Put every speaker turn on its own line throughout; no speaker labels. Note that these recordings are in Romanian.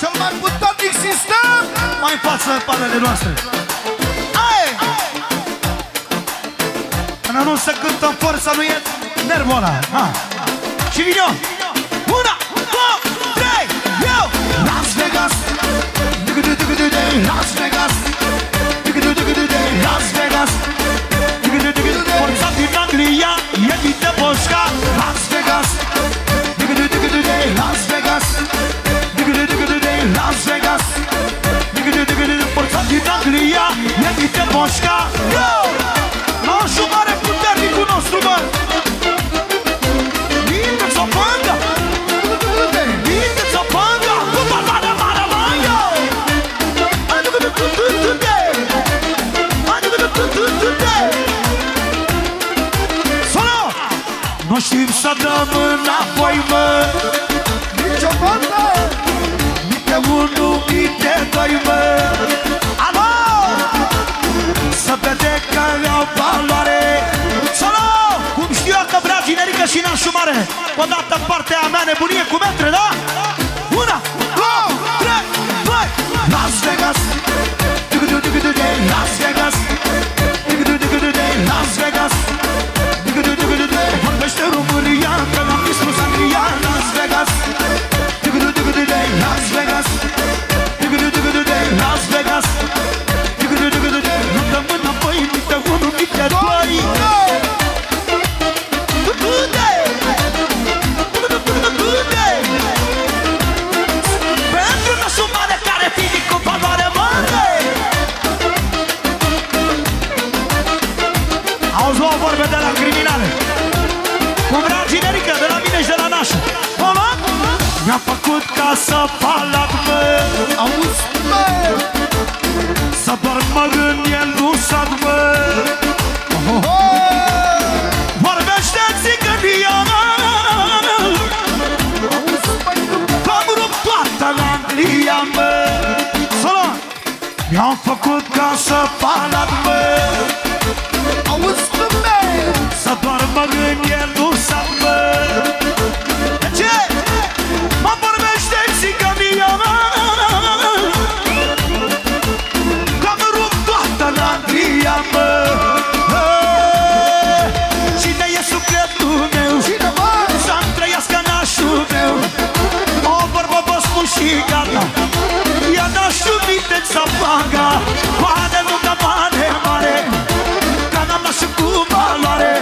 cel mai puternic sistem
mai în față palele noastre. Până nu se cântă în forța, nu e nervul ăla. Și vin eu. 1, 2, 3, eu!
Las Vegas, Las Vegas, Las Vegas,
Forța din Anglia e Vite Boșca.
Las Vegas, Las Vegas, Las Vegas,
Forța din Anglia e Vite Boșca. Nașul mare puternicul nostru, mă! Vindeți-o banda! Vindeți-o banda! Cu barbada mare, mă, eu! Sună! Nu știm să dăm înapoi, mă!
nici o bandă,
Nici de unul, nici de doi, mă! Alo! Să vede că au valoare! Sună! Cum știu eu că vrea generică și nașul mare! Odată partea mea nebunie cu metre, da? 1, 2, 3, 2!
Las Vegas, Las Vegas, Las Vegas,
Vorbește România, că n-am distrus Anglia.
Las Vegas, Las Vegas, Las Vegas,
Nu dăm înapoi, nici de unul, nici de doi. Pentru nașul mare care fizic cu valoare mare. Auzi, luau vorbe de la criminale. Cum vrea generică de la mine și de la nașul. Mi-a făcut ca să palat, mă.
auzi, mă,
Să dormă în el, nu sat, mă. Vorbește țigănia,
auzi, măi,
că-am rupt toată Anglia, mă. Sună! Mi-am făcut ca să palat, mă.
auzi, mă,
Să doarmă în el, nu sat, mă. De ce? Mă vorbește țigănia, că-am rupt toată Anglia, mă. Cine e sufletul meu?
cine, mă,
Să-mi trăiască nașul meu. O vorbă vă spun și gata. Ia nașul Viteța Banga. Bane nu dă bane mare, că n-am nașul cu valoare.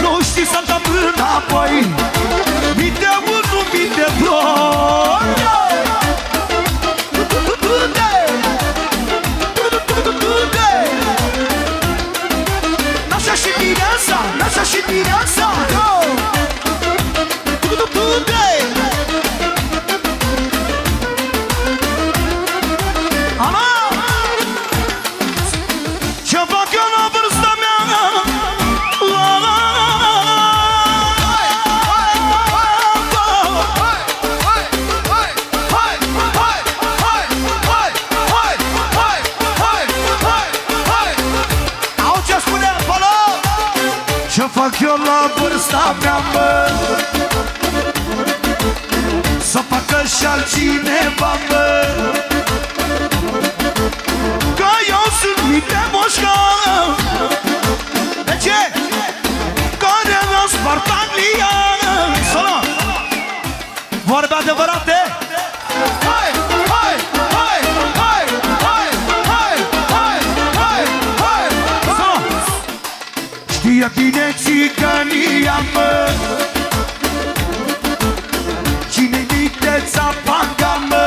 Nu știi să-mi dăm înapoi. Vite unu, vite doi. Nașa și mireasa, nașa și mireasa. Ce fac eu la vârsta mea? Au ce spune acolo? Ce fac eu la vârsta mea, mă? Să facă și altcineva, mă. Că eu sunt Vite Boșca. De ce? Care am spart Anglia. Sună! Vorbe adevărate?
hai, hai, hai, hai, hai, hai, hai, hai, hai,
Sună! Știe bine țigănia, mă. Cine-i Viteța Banga, mă?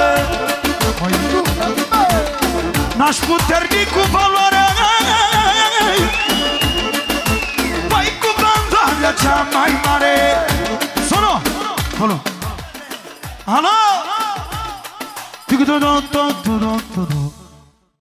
N-aș puternic cu valoare, păi cu valoarea cea mai mare. Sună! Alo! Alo!